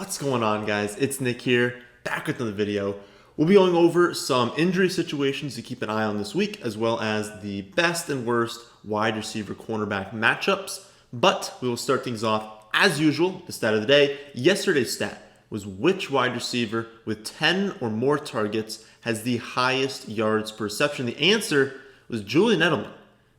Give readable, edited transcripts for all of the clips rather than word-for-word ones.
What's going on, guys? It's Nick here, back with another video. We'll be going over some injury situations to keep an eye on this week, as well as the best and worst wide receiver cornerback matchups. But we will start things off, as usual, the stat of the day. Yesterday's stat was which wide receiver with 10 or more targets has the highest yards per reception. The answer was Julian Edelman.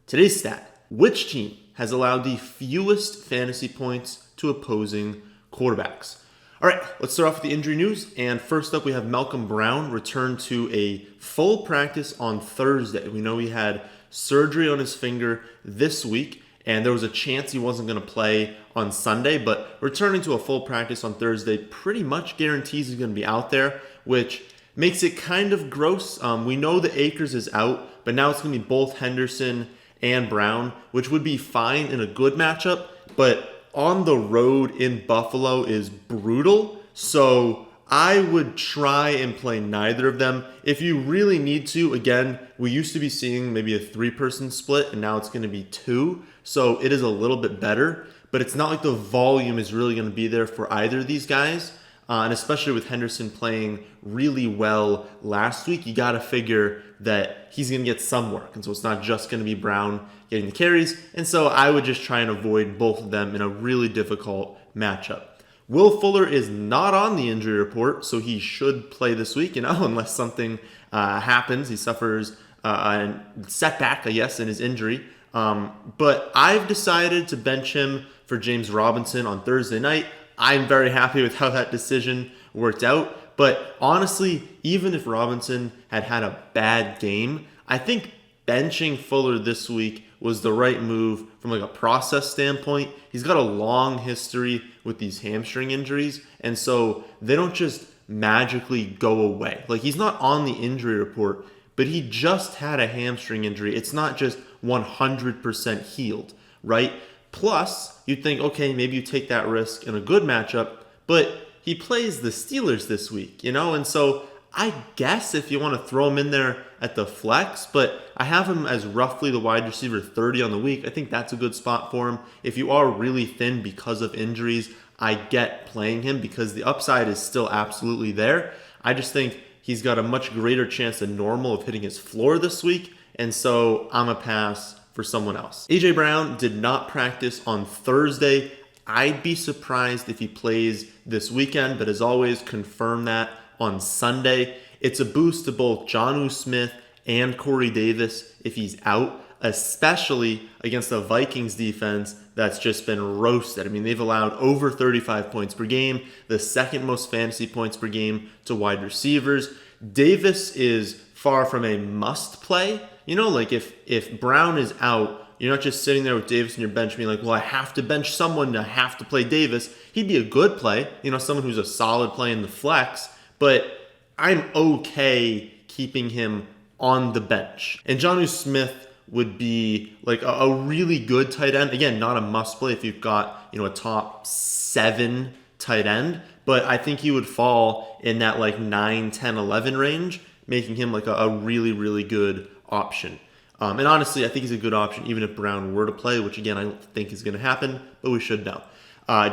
Today's stat, which team has allowed the fewest fantasy points to opposing quarterbacks? All right, let's start off with the injury news. And first up, we have Malcolm Brown return to a full practice on Thursday. We know he had surgery on his finger this week, and there was a chance he wasn't going to play on Sunday, but returning to a full practice on Thursday pretty much guarantees he's going to be out there, which makes it kind of gross. We know that Akers is out, but now it's going to be both Henderson and Brown, which would be fine in a good matchup, but on the road in Buffalo is brutal, so I would try and play neither of them. If you really need to, again, we used to be seeing maybe a 3-person split, and now it's going to be 2, so it is a little bit better, but it's not like the volume is really going to be there for either of these guys, and especially with Henderson playing really well last week, you got to figure that he's going to get some work, and so it's not just going to be Brown getting the carries, and so I would just try and avoid both of them in a really difficult matchup. Will Fuller is not on the injury report, so he should play this week, unless something happens. He suffers a setback, I guess, in his injury. But I've decided to bench him for James Robinson on Thursday night. I'm very happy with how that decision worked out. But honestly, even if Robinson had had a bad game, I think benching Fuller this week was the right move from like a process standpoint. He's got a long history with these hamstring injuries, and so they don't just magically go away. Like, he's not on the injury report, but he just had a hamstring injury. It's not just 100% healed, right? Plus, you'd think, okay, maybe you take that risk in a good matchup, but he plays the Steelers this week, and so I guess if you want to throw him in there at the flex, but I have him as roughly the wide receiver 30 on the week. I think that's a good spot for him. If you are really thin because of injuries, I get playing him because the upside is still absolutely there. I just think he's got a much greater chance than normal of hitting his floor this week, and so I'm a pass for someone else. A.J. Brown did not practice on Thursday. I'd be surprised if he plays this weekend, but as always, confirm that on Sunday. It's a boost to both Jonnu Smith and Corey Davis if he's out, especially against the Vikings defense that's just been roasted. I mean, they've allowed over 35 points per game, the second most fantasy points per game to wide receivers. Davis is far from a must play. Like if Brown is out, you're not just sitting there with Davis on your bench being like, well, I have to bench someone to have to play Davis. He'd be a good play, someone who's a solid play in the flex, but I'm okay keeping him on the bench. And Jonnu Smith would be like a really good tight end. Again, not a must play if you've got, a top 7 tight end, but I think he would fall in that like 9, 10, 11 range, making him like a really, really good option. And honestly, I think he's a good option even if Brown were to play, which again, I don't think is going to happen, but we should know.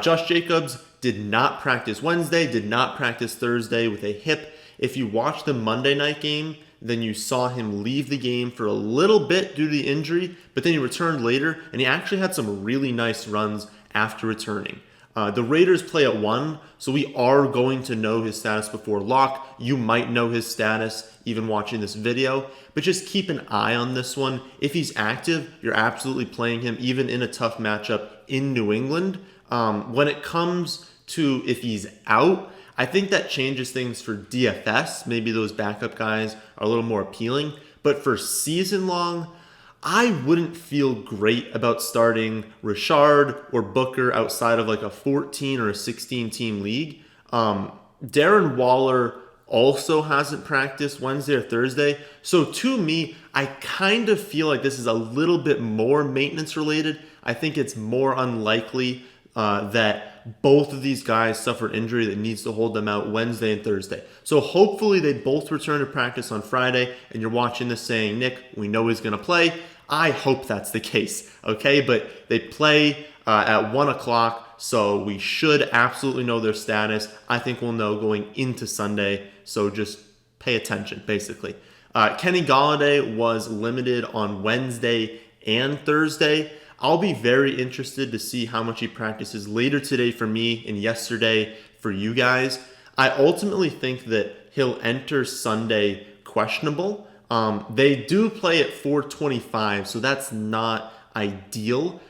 Josh Jacobs did not practice Wednesday, did not practice Thursday with a hip. If you watched the Monday night game, then you saw him leave the game for a little bit due to the injury, but then he returned later, and he actually had some really nice runs after returning. The Raiders play at 1, so we are going to know his status before lock. You might know his status even watching this video, but just keep an eye on this one. If he's active, you're absolutely playing him even in a tough matchup in New England. When it comes to if he's out, I think that changes things for DFS. Maybe those backup guys are a little more appealing, but for season long, I wouldn't feel great about starting Richard or Booker outside of like a 14 or a 16 team league. Darren Waller also hasn't practiced Wednesday or Thursday. So to me, I kind of feel like this is a little bit more maintenance related. I think it's more unlikely that both of these guys suffered injury that needs to hold them out Wednesday and Thursday. So hopefully they both return to practice on Friday, and you're watching this saying, Nick, we know he's going to play. I hope that's the case, okay? But they play at 1 o'clock. So we should absolutely know their status. I think we'll know going into Sunday. So just pay attention, basically. Kenny Golladay was limited on Wednesday and Thursday. I'll be very interested to see how much he practices later today for me and yesterday for you guys. I ultimately think that he'll enter Sunday questionable. They do play at 4:25, so that's not ideal.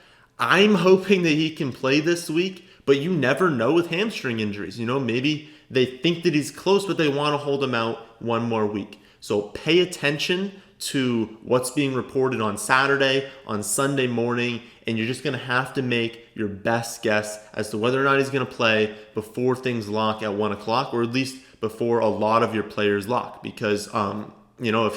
I'm hoping that he can play this week, but you never know with hamstring injuries. Maybe they think that he's close, but they want to hold him out one more week. So pay attention to what's being reported on Saturday, on Sunday morning, and you're just going to have to make your best guess as to whether or not he's going to play before things lock at 1 o'clock, or at least before a lot of your players lock. Because, if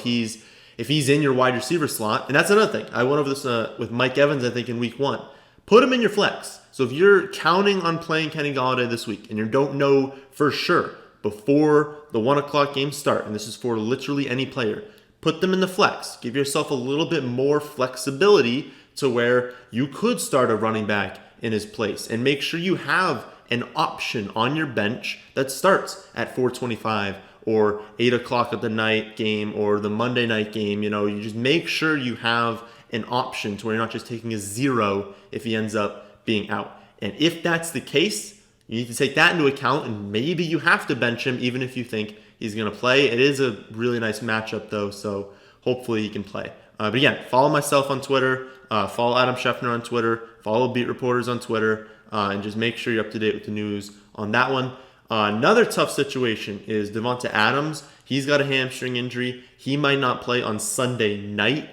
he's in your wide receiver slot, and that's another thing. I went over this with Mike Evans, I think, in week 1. Put him in your flex. So if you're counting on playing Kenny Golladay this week and you don't know for sure before the 1 o'clock games start, and this is for literally any player, put them in the flex. Give yourself a little bit more flexibility to where you could start a running back in his place, and make sure you have an option on your bench that starts at 4:25 or 8 o'clock at the night game or the Monday night game. You just make sure you have an option to where you're not just taking a 0 if he ends up being out. And if that's the case, you need to take that into account, and maybe you have to bench him even if you think he's going to play. It is a really nice matchup, though, so hopefully he can play. But again, follow myself on Twitter, follow Adam Schefter on Twitter, follow Beat Reporters on Twitter, and just make sure you're up to date with the news on that one. Another tough situation is Davante Adams. He's got a hamstring injury. He might not play on Sunday night.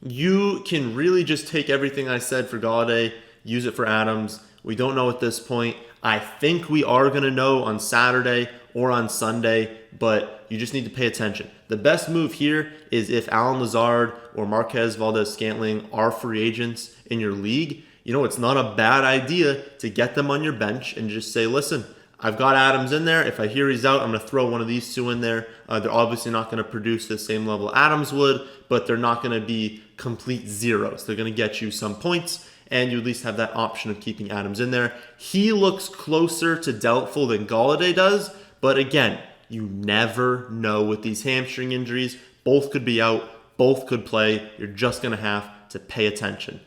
You can really just take everything I said for Golladay, use it for Adams. We don't know at this point. I think we are going to know on Saturday or on Sunday, but you just need to pay attention. The best move here is if Allen Lazard or Marquez Valdez-Scantling are free agents in your league. It's not a bad idea to get them on your bench and just say, listen, I've got Adams in there. If I hear he's out, I'm going to throw one of these two in there. They're obviously not going to produce the same level Adams would, but they're not going to be complete zeros. They're going to get you some points, and you at least have that option of keeping Adams in there. He looks closer to doubtful than Golladay does, but again, you never know with these hamstring injuries. Both could be out. Both could play. You're just going to have to pay attention.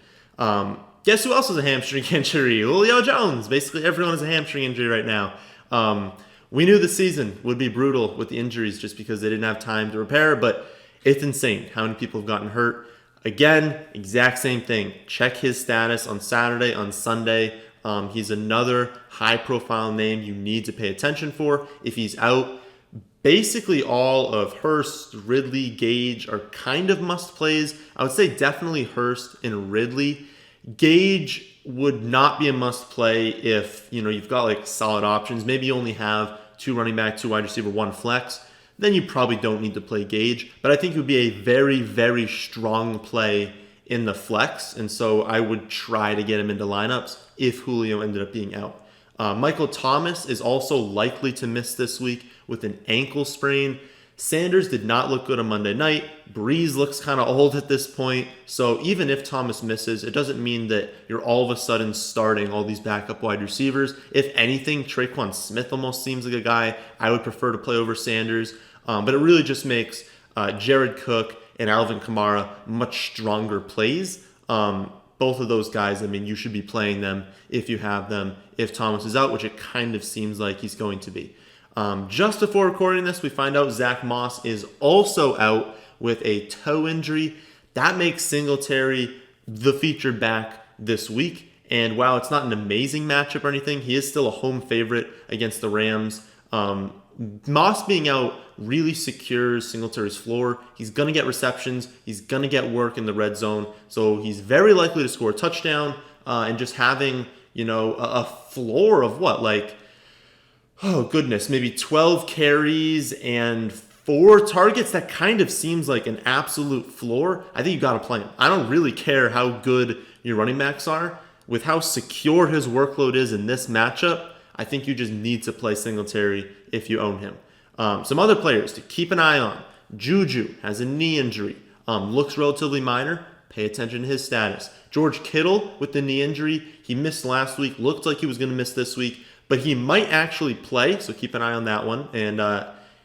Guess who else has a hamstring injury? Julio Jones. Basically, everyone has a hamstring injury right now. We knew the season would be brutal with the injuries just because they didn't have time to repair, but it's insane how many people have gotten hurt. Again, exact same thing. Check his status on Saturday, on Sunday. He's another high-profile name you need to pay attention for. If he's out, basically all of Hurst, Ridley, Gage are kind of must-plays. I would say definitely Hurst and Ridley. Gage would not be a must-play if you've got solid options. Maybe you only have 2 running back, 2 wide receiver, 1 flex. Then you probably don't need to play Gage. But I think it would be a very, very strong play in the flex. And so I would try to get him into lineups if Julio ended up being out. Michael Thomas is also likely to miss this week with an ankle sprain. Sanders did not look good on Monday night. Breeze looks kind of old at this point. So even if Thomas misses, it doesn't mean that you're all of a sudden starting all these backup wide receivers. If anything, Traquan Smith almost seems like a guy I would prefer to play over Sanders. But it really just makes Jared Cook and Alvin Kamara much stronger plays. Both of those guys, you should be playing them if you have them, if Thomas is out, which it kind of seems like he's going to be. Just before recording this, we find out Zack Moss is also out with a toe injury. That makes Singletary the featured back this week. And while it's not an amazing matchup or anything, he is still a home favorite against the Rams. Moss being out really secures Singletary's floor. He's going to get receptions. He's going to get work in the red zone. So he's very likely to score a touchdown. And just having, a floor of what? Maybe 12 carries and 4 targets. That kind of seems like an absolute floor. I think you got to play him. I don't really care how good your running backs are. With how secure his workload is in this matchup, I think you just need to play Singletary if you own him. Some other players to keep an eye on. Juju has a knee injury. Looks relatively minor, pay attention to his status. George Kittle with the knee injury, he missed last week, looked like he was going to miss this week, but he might actually play, so keep an eye on that one. And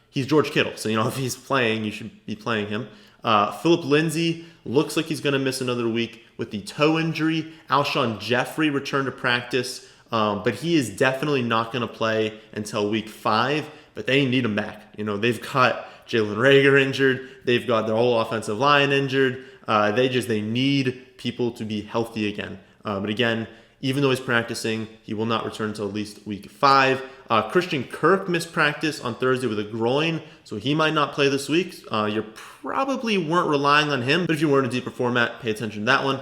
he's George Kittle, so if he's playing, you should be playing him. Philip Lindsay looks like he's going to miss another week with the toe injury. Alshon Jeffrey returned to practice, but he is definitely not going to play until week 5, but they need him back. They've got Jalen Reagor injured. They've got their whole offensive line injured. They need people to be healthy again. But again, even though he's practicing, he will not return until at least week 5. Christian Kirk missed practice on Thursday with a groin, so he might not play this week. You probably weren't relying on him, but if you were in a deeper format, pay attention to that one.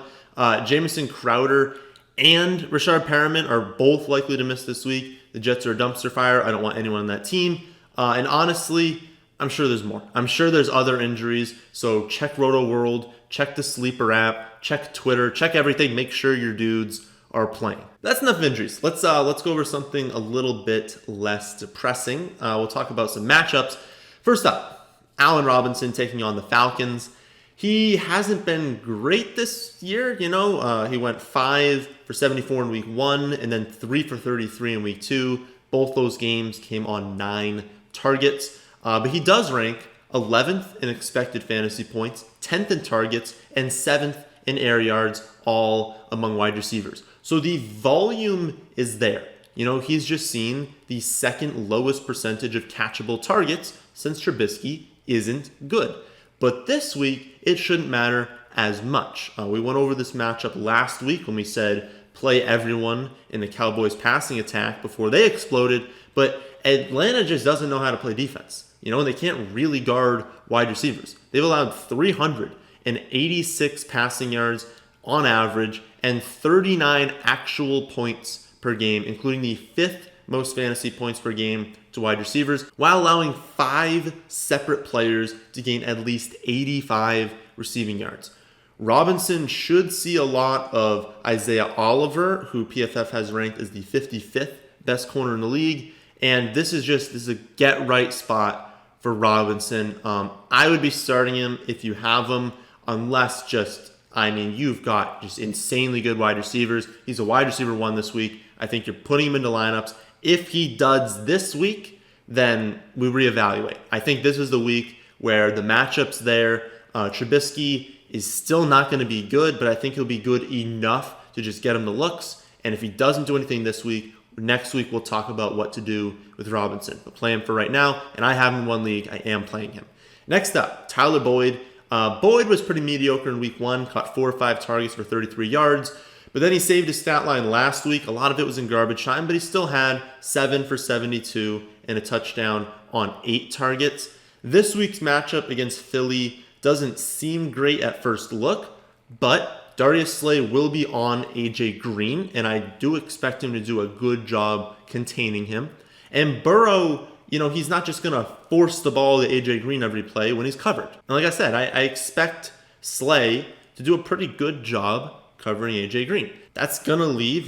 Jamison Crowder and Rashard Perriman are both likely to miss this week. The Jets are a dumpster fire. I don't want anyone on that team. And honestly, I'm sure there's more. I'm sure there's other injuries. So check Roto World, check the Sleeper app, check Twitter, check everything. Make sure your dudes are playing. That's enough injuries. Let's go over something a little bit less depressing. We'll talk about some matchups. First up, Allen Robinson taking on the Falcons. He hasn't been great this year. He went 5 for 74 in week 1 and then 3 for 33 in week 2. Both those games came on 9 targets. But he does rank 11th in expected fantasy points, 10th in targets, and 7th in air yards, all among wide receivers. So the volume is there. He's just seen the second lowest percentage of catchable targets since Trubisky isn't good. But this week, it shouldn't matter as much. We went over this matchup last week when we said play everyone in the Cowboys passing attack before they exploded. But Atlanta just doesn't know how to play defense. They can't really guard wide receivers. They've allowed 386 passing yards on average and 39 actual points per game, including the 5th most fantasy points per game to wide receivers, while allowing 5 separate players to gain at least 85 receiving yards. Robinson should see a lot of Isaiah Oliver, who PFF has ranked as the 55th best corner in the league. And this is a get-right spot for Robinson. I would be starting him if you have him, unless you've got just insanely good wide receivers. He's a wide receiver 1 this week. I think you're putting him into lineups. If he duds this week, then we reevaluate. I think this is the week where the matchup's there. Trubisky is still not going to be good, but I think he'll be good enough to just get him the looks. And if he doesn't do anything this week, next week we'll talk about what to do with Robinson. But play him for right now, and I have him in 1 league. I am playing him. Next up, Tyler Boyd. Boyd was pretty mediocre in week 1, caught 4 or 5 targets for 33 yards. But then he saved his stat line last week. A lot of it was in garbage time, but he still had 7 for 72 and a touchdown on 8 targets. This week's matchup against Philly doesn't seem great at first look, but Darius Slay will be on AJ Green, and I do expect him to do a good job containing him. And Burrow, he's not just going to force the ball to AJ Green every play when he's covered. And like I said, I expect Slay to do a pretty good job covering AJ Green. That's going to leave,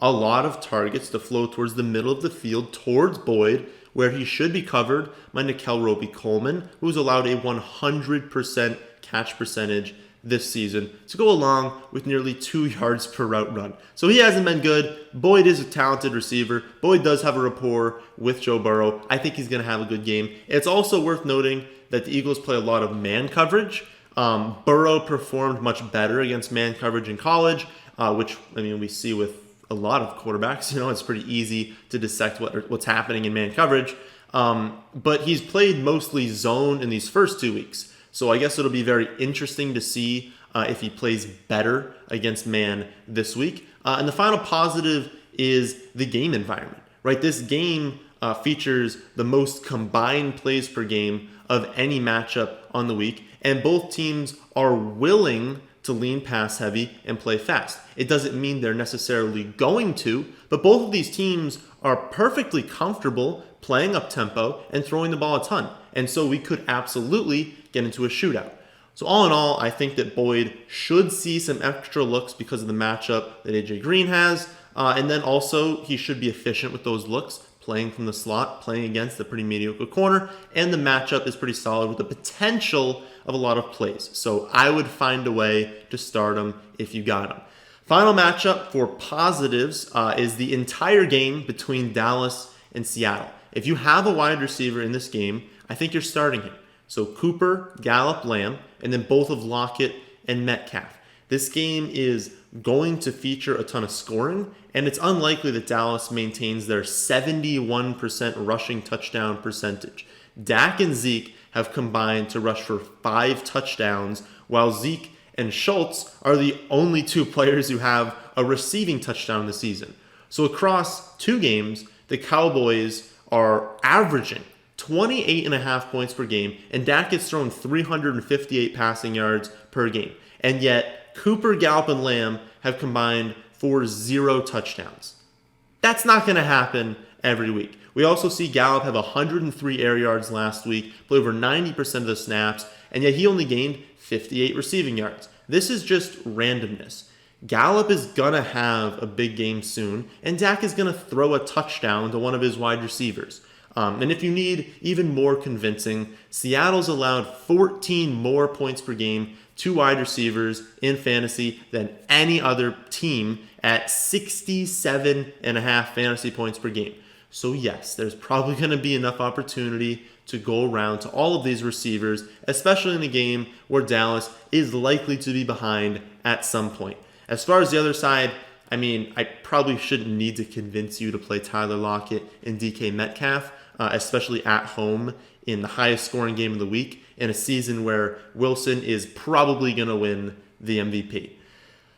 a lot of targets to flow towards the middle of the field, towards Boyd, where he should be covered by Nickel Roby-Coleman, who's allowed a 100% catch percentage this season to go along with nearly 2 yards per route run. So he hasn't been good. Boyd is a talented receiver. Boyd does have a rapport with Joe Burrow. I think he's going to have a good game. It's also worth noting that the Eagles play a lot of man coverage. Burrow performed much better against man coverage in college, which we see with a lot of quarterbacks. It's pretty easy to dissect what's happening in man coverage. But he's played mostly zone in these first 2 weeks. So I guess it'll be very interesting to see if he plays better against man this week. And the final positive is the game environment, right? This game features the most combined plays per game of any matchup on the week. And both teams are willing to lean pass heavy and play fast. It doesn't mean they're necessarily going to, but both of these teams are perfectly comfortable playing up tempo and throwing the ball a ton. And so we could absolutely get into a shootout. So all in all, I think that Boyd should see some extra looks because of the matchup that AJ Green has. And then also he should be efficient with those looks playing from the slot, playing against a pretty mediocre corner, and the matchup is pretty solid with the potential of a lot of plays. So I would find a way to start him if you got him. Final matchup for positives is the entire game between Dallas and Seattle. If you have a wide receiver in this game, I think you're starting him. So Cooper, Gallup, Lamb, and then both of Lockett and Metcalf. This game is going to feature a ton of scoring, and it's unlikely that Dallas maintains their 71% rushing touchdown percentage. Dak and Zeke have combined to rush for 5 touchdowns, while Zeke and Schultz are the only 2 players who have a receiving touchdown this season. So across 2 games, the Cowboys are averaging 28.5 points per game, and Dak gets thrown 358 passing yards per game. And yet, Cooper, Gallup, and Lamb have combined for 0 touchdowns. That's not going to happen every week. We also see Gallup have 103 air yards last week, play over 90% of the snaps, and yet he only gained 58 receiving yards. This is just randomness. Gallup is going to have a big game soon, and Dak is going to throw a touchdown to one of his wide receivers. And if you need even more convincing, Seattle's allowed 14 more points per game to wide receivers in fantasy than any other team at 67.5 fantasy points per game. So yes, there's probably going to be enough opportunity to go around to all of these receivers, especially in a game where Dallas is likely to be behind at some point. As far as the other side, I probably shouldn't need to convince you to play Tyler Lockett and DK Metcalf, especially at home in the highest scoring game of the week in a season where Wilson is probably going to win the MVP.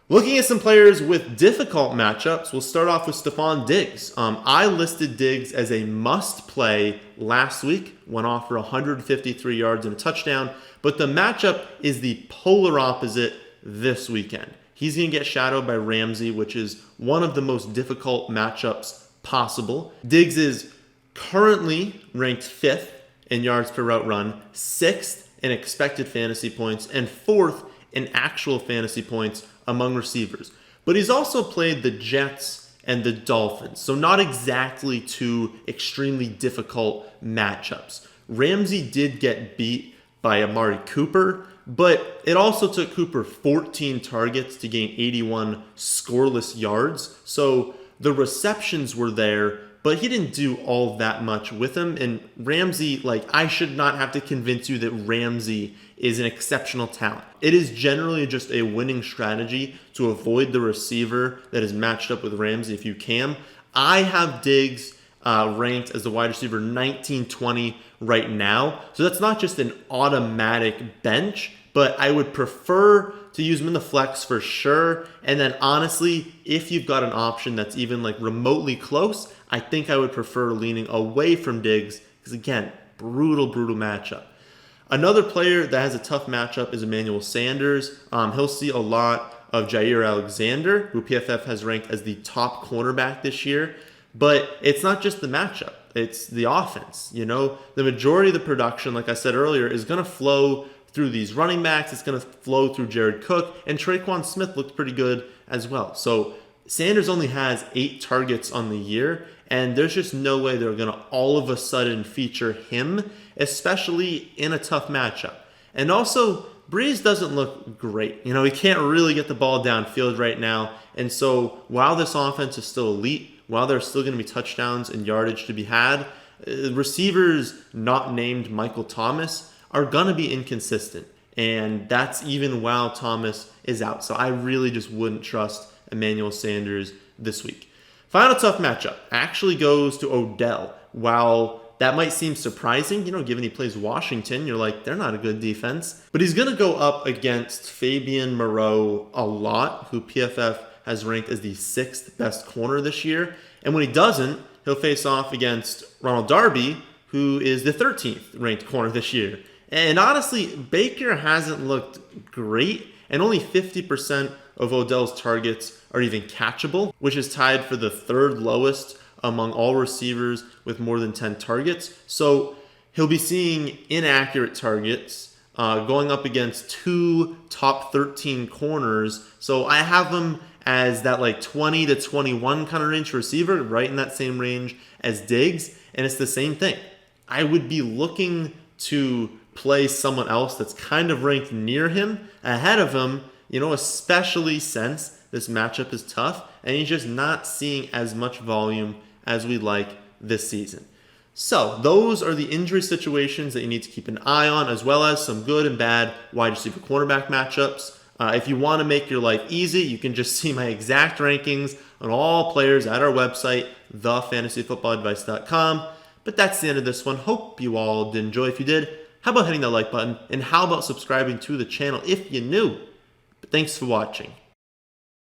Looking at some players with difficult matchups, we'll start off with Stefon Diggs. I listed Diggs as a must-play last week, went off for 153 yards and a touchdown, but the matchup is the polar opposite this weekend. He's going to get shadowed by Ramsey, which is one of the most difficult matchups possible. Diggs is currently ranked 5th in yards per route run, 6th in expected fantasy points, and 4th in actual fantasy points among receivers. But he's also played the Jets and the Dolphins, so not exactly 2 extremely difficult matchups. Ramsey did get beat by Amari Cooper, but it also took Cooper 14 targets to gain 81 scoreless yards. So the receptions were there, but he didn't do all that much with them. And Ramsey, I should not have to convince you that Ramsey is an exceptional talent. It is generally just a winning strategy to avoid the receiver that is matched up with Ramsey if you can. I have Diggs ranked as the wide receiver 19-20 right now. So that's not just an automatic bench, but I would prefer to use him in the flex for sure. And then honestly, if you've got an option that's even remotely close, I think I would prefer leaning away from Diggs because again, brutal matchup. Another player that has a tough matchup is Emmanuel Sanders. He'll see a lot of Jair Alexander, who PFF has ranked as the top cornerback this year. But it's not just the matchup, it's the offense. The majority of the production, like I said earlier, is going to flow through these running backs. It's going to flow through Jared Cook, and Traquan Smith looked pretty good as well. So Sanders only has 8 targets on the year, and there's just no way they're going to all of a sudden feature him, especially in a tough matchup. And also, Breeze doesn't look great. He can't really get the ball downfield right now. And so while this offense is still elite, while there's still going to be touchdowns and yardage to be had, receivers not named Michael Thomas are going to be inconsistent. And that's even while Thomas is out. So I really just wouldn't trust Emmanuel Sanders this week. Final tough matchup actually goes to Odell. While that might seem surprising, given he plays Washington, you're like, they're not a good defense. But he's going to go up against Fabian Moreau a lot, who PFF has ranked as the 6th best corner this year. And when he doesn't, he'll face off against Ronald Darby, who is the 13th ranked corner this year. And honestly, Baker hasn't looked great, and only 50% of Odell's targets are even catchable, which is tied for the 3rd lowest among all receivers with more than 10 targets. So he'll be seeing inaccurate targets going up against 2 top 13 corners. So I have him as that like 20 to 21 kind of range for receiver, right in that same range as Diggs. And it's the same thing. I would be looking to play someone else that's kind of ranked near him, ahead of him, especially since this matchup is tough and he's just not seeing as much volume as we like this season. So those are the injury situations that you need to keep an eye on, as well as some good and bad wide receiver cornerback matchups. If you want to make your life easy, you can just see my exact rankings on all players at our website, thefantasyfootballadvice.com. But that's the end of this one. Hope you all did enjoy. If you did, how about hitting that like button? And how about subscribing to the channel if you're new? But thanks for watching.